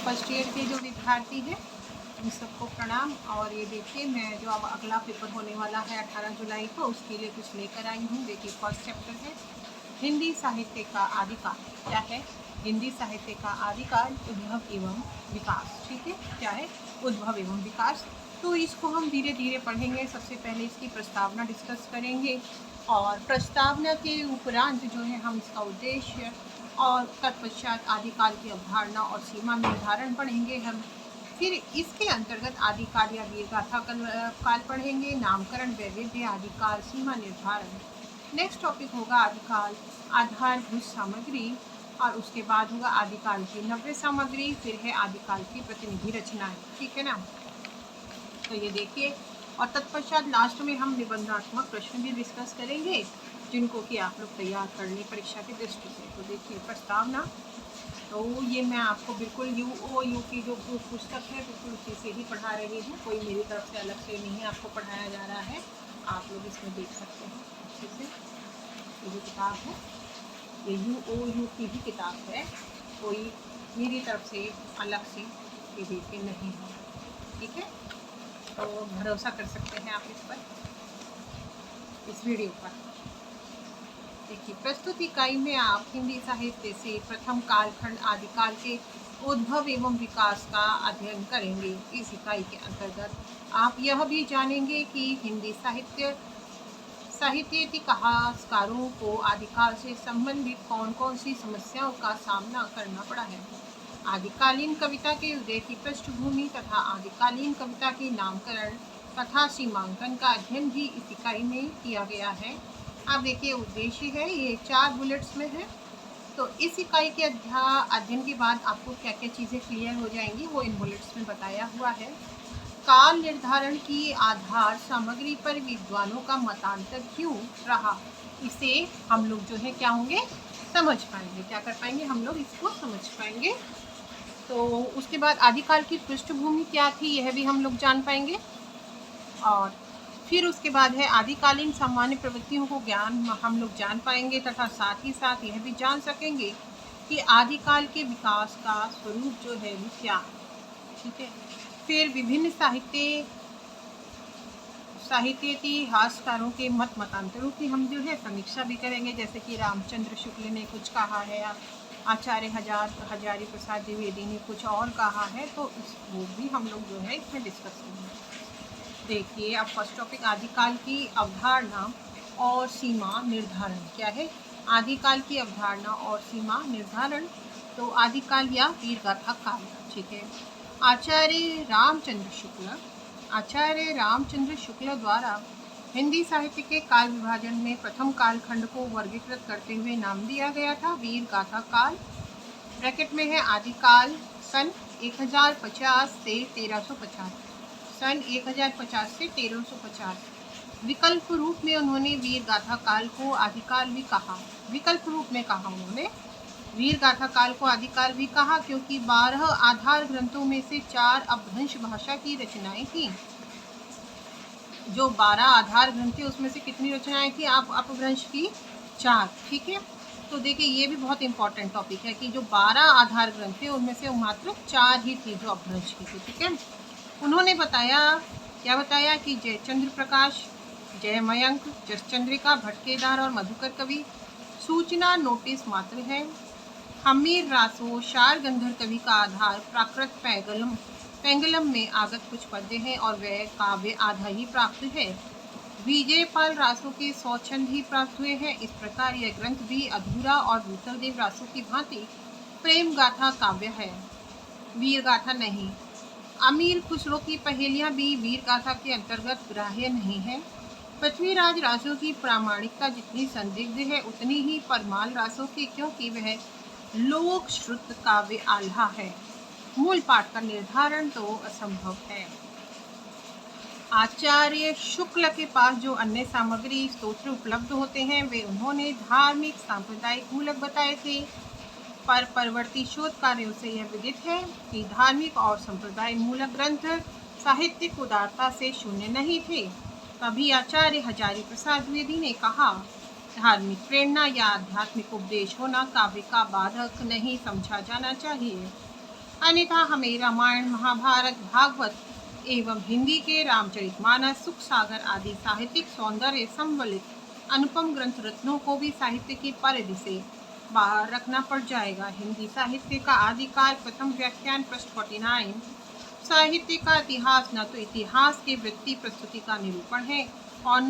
First year के जो विद्यार्थी हैं उन सबको प्रणाम। और ये देखिए, मैं जो अब अगला पेपर होने वाला है 18 जुलाई को, उसके लिए कुछ लेकर आई हूँ। देखिए, फर्स्ट चैप्टर है हिंदी साहित्य का आदिकाल। क्या है? हिंदी साहित्य का आदिकाल, उद्भव एवं विकास। ठीक है, क्या है? उद्भव एवं विकास। तो इसको हम धीरे धीरे पढ़ेंगे। सबसे पहले इसकी प्रस्तावना डिस्कस करेंगे, और प्रस्तावना के उपरांत जो है हम इसका उद्देश्य और तत्पश्चात आदिकाल की अवधारणा और सीमा निर्धारण पढ़ेंगे हम। फिर इसके अंतर्गत आदिकाल या वीरगाथा काल पढ़ेंगे, नामकरण, वैविध्य, आदिकाल, सीमा निर्धारण। नेक्स्ट टॉपिक होगा आदिकाल आधारभूत सामग्री, और उसके बाद होगा आदिकाल की नव्य सामग्री। फिर है आदिकाल की प्रतिनिधि रचनाएं। ठीक है ना? तो ये देखिए, और तत्पश्चात लास्ट में हम निबंधात्मक प्रश्न भी डिस्कस करेंगे, जिनको कि आप लोग तैयार कर लें परीक्षा की दृष्टि से। तो देखिए प्रस्तावना, तो ये मैं आपको बिल्कुल यू की जो पुस्तक है बिल्कुल उसी से ही पढ़ा रही हूँ। कोई मेरी तरफ से अलग से नहीं आपको पढ़ाया जा रहा है। आप लोग इसमें देख सकते हैं अच्छे से। ये जो किताब है ये यू की ही किताब है, कोई मेरी तरफ से अलग से ये देखे नहीं है। ठीक है, तो भरोसा कर सकते हैं आप इस पर, इस वीडियो पर। देखिए, प्रस्तुत इकाई में आप हिंदी साहित्य से प्रथम कालखंड आदिकाल के उद्भव एवं विकास का अध्ययन करेंगे। इस इकाई के अंतर्गत आप यह भी जानेंगे कि हिंदी साहित्य इतिहासकारों को आदिकाल से संबंधित कौन कौन सी समस्याओं का सामना करना पड़ा है। आदिकालीन कविता के उदय की पृष्ठभूमि तथा आदिकालीन कविता के नामकरण तथा सीमांकन का अध्ययन भी इस इकाई में किया गया है। आप देखिए, उद्देश्य है ये 4 बुलेट्स में है। तो इस इकाई के अध्ययन के बाद आपको क्या क्या चीज़ें क्लियर हो जाएंगी वो इन बुलेट्स में बताया हुआ है। काल निर्धारण की आधार सामग्री पर विद्वानों का मतांतर क्यों रहा, इसे हम लोग जो है क्या होंगे, समझ पाएंगे। क्या कर पाएंगे? हम लोग इसको समझ पाएंगे। तो उसके बाद आदिकाल की पृष्ठभूमि क्या थी यह भी हम लोग जान पाएंगे। और फिर उसके बाद है आदिकालीन सामान्य प्रवृत्तियों को ज्ञान हम लोग जान पाएंगे, तथा साथ ही साथ यह भी जान सकेंगे कि आदिकाल के विकास का स्वरूप जो है वो क्या है। ठीक है, फिर विभिन्न साहित्य इतिहासकारों के मतांतरों की हम जो है समीक्षा भी करेंगे, जैसे कि रामचंद्र शुक्ल ने कुछ कहा है, आचार्य हजारी प्रसाद द्विवेदी ने कुछ और कहा है। तो वो भी हम लोग जो है इसमें डिस्कस करेंगे। देखिए, अब फर्स्ट टॉपिक आदिकाल की अवधारणा और सीमा निर्धारण। क्या है? आदिकाल की अवधारणा और सीमा निर्धारण। तो आदिकाल या वीरगाथा काल। ठीक है, आचार्य रामचंद्र शुक्ल द्वारा हिंदी साहित्य के काल विभाजन में प्रथम कालखंड को वर्गीकृत करते हुए नाम दिया गया था वीरगाथा काल। ब्रैकेट में है आदिकाल सन 1050 से 1350, सन 1050 से 1350। विकल्प रूप में उन्होंने वीरगाथा काल को आदिकाल भी कहा। विकल्प रूप में कहा उन्होंने वीरगाथा काल को आदिकाल भी कहा, क्योंकि 12 आधार ग्रंथों में से 4 अपभ्रंश भाषा की रचनाएं थी। जो 12 आधार ग्रंथ थे उसमें से कितनी रचनाएं थी? आप अपभ्रंश की 4। ठीक है, तो देखिए ये भी बहुत इंपॉर्टेंट टॉपिक है कि जो 12 आधार ग्रंथ थे उनमें से मात्र 4 ही थी जो अपभ्रंश की थी। ठीक है, उन्होंने क्या बताया कि जयचंद्र प्रकाश, जयमयंक, जसचंद्रिका, भटकेदार और मधुकर कवि सूचना नोटिस मात्र है। हमीर रासो शार गंधर कवि का आधार प्राकृत पेंगलम में आगत कुछ पद्य हैं और वह काव्य आधा ही प्राप्त है। विजयपाल रासो के 100 छंद ही प्राप्त हुए हैं। इस प्रकार यह ग्रंथ भी अधूरा और भूतलदेव रासो की भांति प्रेम गाथा काव्य है, वीर गाथा नहीं। अमीर खुसरो की पहेलियां भी वीर गाथा के अंतर्गत ग्राह्य नहीं है। पृथ्वीराज रासो की प्रामाणिकता जितनी संदिग्ध है उतनी ही परमाल रासो की, क्योंकि वह लोक श्रुत काव्य आल्हा है। मूल पाठ का निर्धारण तो असंभव है। आचार्य शुक्ल के पास जो अन्य सामग्री स्तोत्र उपलब्ध होते हैं वे उन्होंने धार्मिक सांप्रदायिक मूलक बताए थे, पर परवर्ती शोध कार्यों से यह विदित है कि धार्मिक और संप्रदाय मूलक ग्रंथ साहित्यिक उदारता से शून्य नहीं थे। तभी आचार्य हजारी प्रसाद द्विवेदी ने कहा, धार्मिक प्रेरणा या आध्यात्मिक उपदेश होना काव्य का बाधक नहीं समझा जाना चाहिए। अन्यथा हमें रामायण, महाभारत, भागवत एवं हिंदी के रामचरितमानस, सुख सागर आदि साहित्यिक सौंदर्य सम्मिलित अनुपम ग्रंथ रत्नों को भी साहित्य की परिधि से बाहर रखना पड़ जाएगा। हिंदी साहित्य का आदिकाल, प्रथम व्याख्यान, पृष्ठ 49। साहित्य का इतिहास न तो इतिहास के वृत्ति प्रस्तुति का निरूपण है और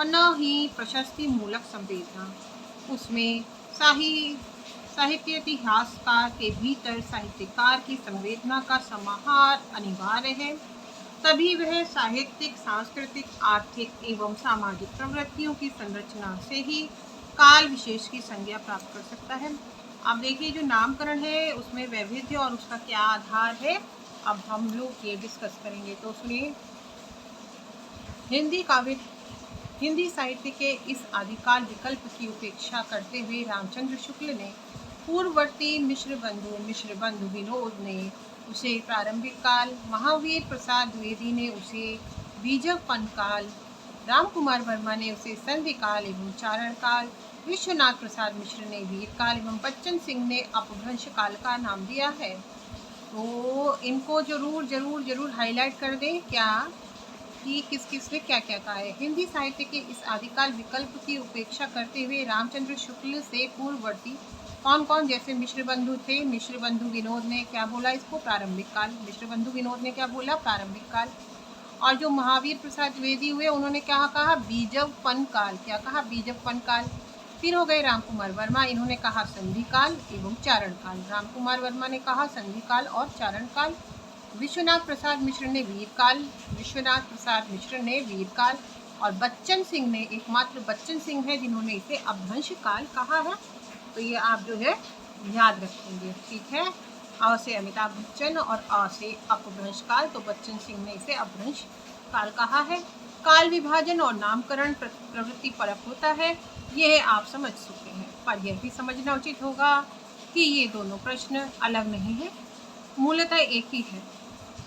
न ही प्रशस्ति मूलक संवेदना। उसमें साहित्य इतिहासकार के भीतर साहित्यकार की संवेदना का समाहार अनिवार्य है, तभी वह साहित्यिक, सांस्कृतिक, आर्थिक एवं सामाजिक प्रवृत्तियों की संरचना से ही काल विशेष की संज्ञा प्राप्त कर सकता है। अब देखिए, जो नामकरण है उसमें वैविध्य और उसका क्या आधार है, अब हम लोग ये डिस्कस करेंगे। तो सुनिए, हिंदी साहित्य के इस आदिकाल विकल्प की उपेक्षा करते हुए रामचंद्र शुक्ल ने पूर्ववर्ती मिश्र बंधु विनोद ने उसे प्रारंभिक काल, महावीर प्रसाद द्विवेदी ने उसे बीजकपन काल, राम कुमार वर्मा ने उसे संधि काल एवं चारण काल, विश्वनाथ प्रसाद मिश्र ने वीर काल एवं बच्चन सिंह ने अपभ्रंश काल का नाम दिया है। तो इनको जरूर हाईलाइट कर दें क्या कि किस किस ने क्या क्या कहा है। हिंदी साहित्य के इस आदिकाल विकल्प की उपेक्षा करते हुए रामचंद्र शुक्ल से पूर्ववर्ती कौन कौन, जैसे मिश्र बंधु थे, मिश्र बंधु विनोद ने क्या बोला, इसको प्रारंभिक काल, मिश्र बंधु विनोद ने क्या बोला, प्रारंभिक काल। और जो महावीर प्रसाद द्विवेदी हुए उन्होंने क्या कहा, बीजकपन काल, क्या कहा, बीजकपन काल। फिर हो गए राम कुमार वर्मा, इन्होंने कहा संधि काल एवं चारण काल। राम कुमार वर्मा ने कहा संधि काल और चारण काल। विश्वनाथ प्रसाद मिश्र ने वीर काल, और बच्चन सिंह ने, एकमात्र बच्चन सिंह है जिन्होंने इसे अपभ्रंश काल कहा है। तो ये आप जो है याद रखेंगे, ठीक है। अ से अमिताभ बच्चन और अ से अपभ्रंश काल, तो बच्चन सिंह ने इसे अपभ्रंश काल कहा है। काल विभाजन और नामकरण प्रवृत्ति परक होता है, यह आप समझ चुके हैं, पर यह भी समझना उचित होगा कि ये दोनों प्रश्न अलग नहीं है, मूलतः एक ही है।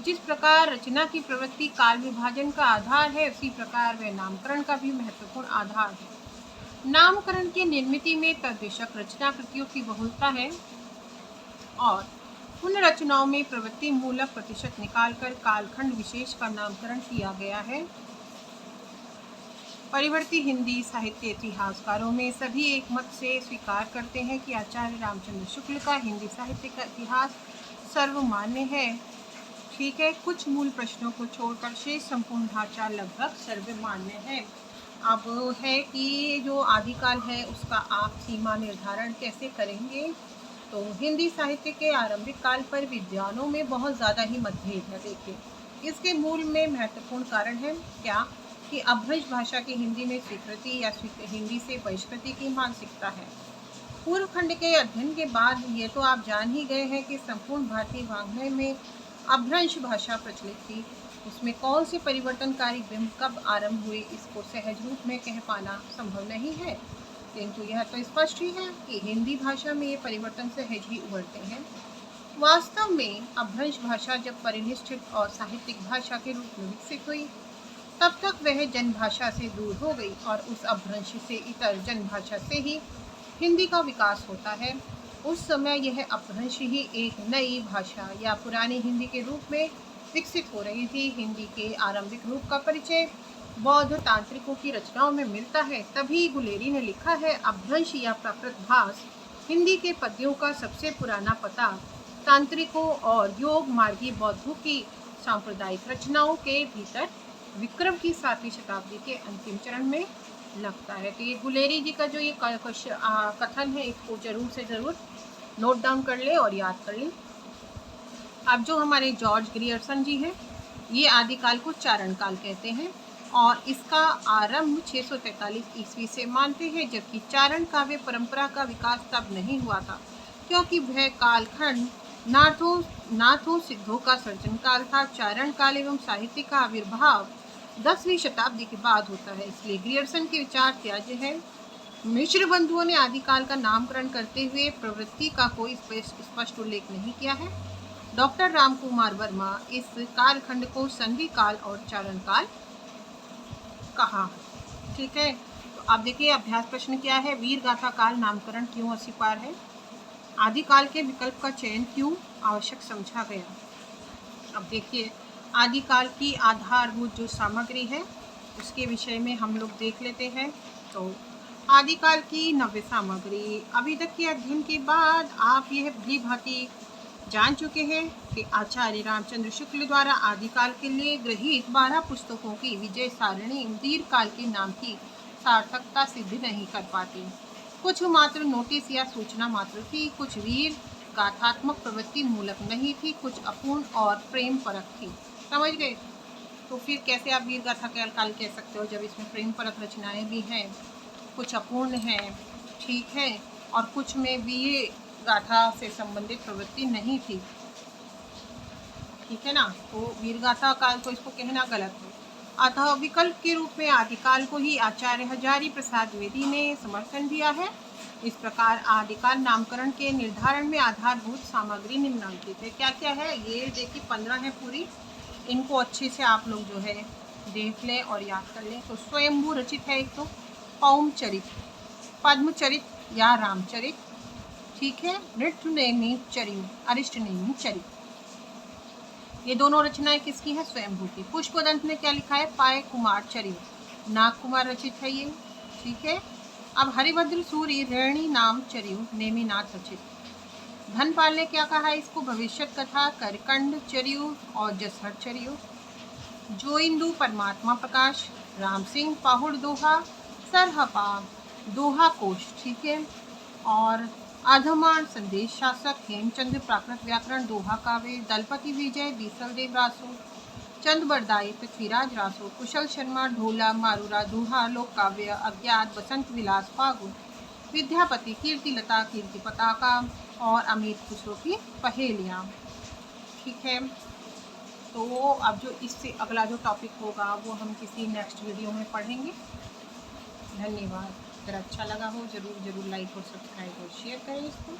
जिस प्रकार रचना की प्रवृत्ति काल विभाजन का आधार है, उसी प्रकार वह नामकरण का भी महत्वपूर्ण आधार है। नामकरण की निर्मिति में तद्विषक रचना कृतियों की बहुलता है और उन रचनाओं में प्रवृत्ति मूलक प्रतिशत निकालकर कालखंड विशेष का नामकरण किया गया है। परिवर्ती हिंदी साहित्य इतिहासकारों में सभी एक मत से स्वीकार करते हैं कि आचार्य रामचंद्र शुक्ल का हिंदी साहित्य का इतिहास सर्वमान्य है। ठीक है, कुछ मूल प्रश्नों को छोड़कर शेष संपूर्ण ढांचा लगभग सर्वमान्य है। अब है कि जो आदिकाल है उसका आप सीमा निर्धारण कैसे करेंगे। तो हिंदी साहित्य के आरंभिक काल पर विद्वानों में बहुत ज़्यादा ही मतभेद है। देखिए, इसके मूल में महत्वपूर्ण कारण है क्या, कि अपभ्रंश भाषा की हिंदी में स्वीकृति या हिंदी से बहिष्कृति की मानसिकता है। पूर्व खंड के अध्ययन के बाद ये तो आप जान ही गए हैं कि संपूर्ण भारतीय वाङ्मय में अपभ्रंश भाषा प्रचलित थी। उसमें कौन से परिवर्तनकारी बिंब कब आरंभ हुए, इसको सहज रूप में कह पाना संभव नहीं है, किंतु यह तो स्पष्ट ही है कि हिंदी भाषा में ये परिवर्तन सहज ही उभरते हैं। वास्तव में अपभ्रंश भाषा जब परिनिष्ठित और साहित्यिक भाषा के रूप में विकसित हुई, तब तक वह जनभाषा से दूर हो गई और उस अपभ्रंश से इतर जनभाषा से ही हिंदी का विकास होता है। उस समय यह अपभ्रंश ही एक नई भाषा या पुरानी हिंदी के रूप में विकसित हो रही थी। हिंदी के आरंभिक रूप का परिचय बौद्ध तांत्रिकों की रचनाओं में मिलता है। तभी गुलेरी ने लिखा है, अपभ्रंश या प्राकृतभास हिंदी के पद्यों का सबसे पुराना पता तांत्रिकों और योग मार्गी बौद्धों की सांप्रदायिक रचनाओं के भीतर विक्रम की 7वीं शताब्दी के अंतिम चरण में लगता है। तो ये गुलेरी जी का जो ये कथन है, इसको जरूर से जरूर नोट डाउन कर ले और याद कर ले। अब जो हमारे जॉर्ज ग्रियर्सन जी हैं, ये आदिकाल को चारण काल कहते हैं और इसका आरंभ 643 ईस्वी से मानते हैं, जबकि चारण काव्य परंपरा का विकास तब नहीं हुआ था, क्योंकि वह कालखंड नाथों सिद्धों का सर्जन काल था। चारण काल एवं साहित्य का आविर्भाव 10वीं शताब्दी के बाद होता है, इसलिए ग्रियर्सन के विचार त्याज्य है। मिश्र बंधुओं ने आदिकाल का नामकरण करते हुए प्रवृत्ति का कोई स्पष्ट उल्लेख नहीं किया है। डॉक्टर राम कुमार वर्मा इस कालखंड को संधि काल और चारण काल कहा। ठीक है, तो आप देखिए अभ्यास प्रश्न क्या है, वीर गाथा काल नामकरण क्यों अस्वीकार है। आदिकाल के विकल्प का चयन क्यों आवश्यक समझा गया? अब देखिए, आदिकाल की आधारभूत जो सामग्री है उसके विषय में हम लोग देख लेते हैं। तो आदिकाल की नव्य सामग्री, अभी तक के अध्ययन के बाद आप यह भली भांति जान चुके हैं कि आचार्य रामचंद्र शुक्ल द्वारा आदिकाल के लिए गृहीत 12 पुस्तकों की विजय सारणी दीर्घकाल के नाम की सार्थकता सिद्ध नहीं कर पाती। कुछ मात्र नोटिस या सूचना मात्र थी, कुछ वीर गाथात्मक प्रवृत्ति मूलक नहीं थी, कुछ अपूर्ण और प्रेम परक थी। समझ गए? तो फिर कैसे आप वीर गाथा काल कह सकते हो जब इसमें प्रेम परक रचनाएं भी हैं, कुछ अपूर्ण हैं, ठीक है, और कुछ में वीर गाथा से संबंधित प्रवृत्ति नहीं थी, ठीक है ना। तो वीर गाथा काल को इसको कहना गलत है। अतः विकल्प के रूप में आदिकाल को ही आचार्य हजारी प्रसाद द्विवेदी ने समर्थन दिया है। इस प्रकार आदिकाल नामकरण के निर्धारण में आधारभूत सामग्री निम्नलिखित है। क्या क्या है ये देखिए, 15 है पूरी। इनको अच्छे से आप लोग जो है देख लें और याद कर लें। तो स्वयंभू रचित है एक तो पौमचरित, पद्मचरित या रामचरित, ठीक है, नृत्य नेमी चरियु, अरिष्ट नेमी चरित, ये दोनों रचनाएं किसकी है? स्वयंभू की। पुष्पदंत ने क्या लिखा है? पाय कुमार चरियु, नाग कुमार रचित है ये, ठीक है। अब हरिभद्र सूरी रेणी नाम चरियु नेमिनाथ रचित। धनपाल ने क्या कहा है इसको? भविष्यत कथा करकंड चरियु और जसहर चरियु। जो इंदु परमात्मा प्रकाश, राम सिंह पाहुड़ दोहा, सरहपा दोहा कोश, ठीक है। और आधमान संदेश शासक, हेमचंद्र प्राकृत व्याकरण दोहा काव्य, दलपति विजय बीसल देव रासो, चंद बरदाई पृथ्वीराज रासो, कुशल शर्मा ढोला मारूरा दोहा लोक काव्य, अज्ञात बसंत विलास फागुन, विद्यापति कीर्तिलता कीर्ति पताका और अमित खुसरो की पहेलियाँ, ठीक है। तो अब जो इससे अगला जो टॉपिक होगा वो हम किसी नेक्स्ट वीडियो में पढ़ेंगे। धन्यवाद। अगर अच्छा लगा हो ज़रूर लाइक और सब्सक्राइब और शेयर करें इसको।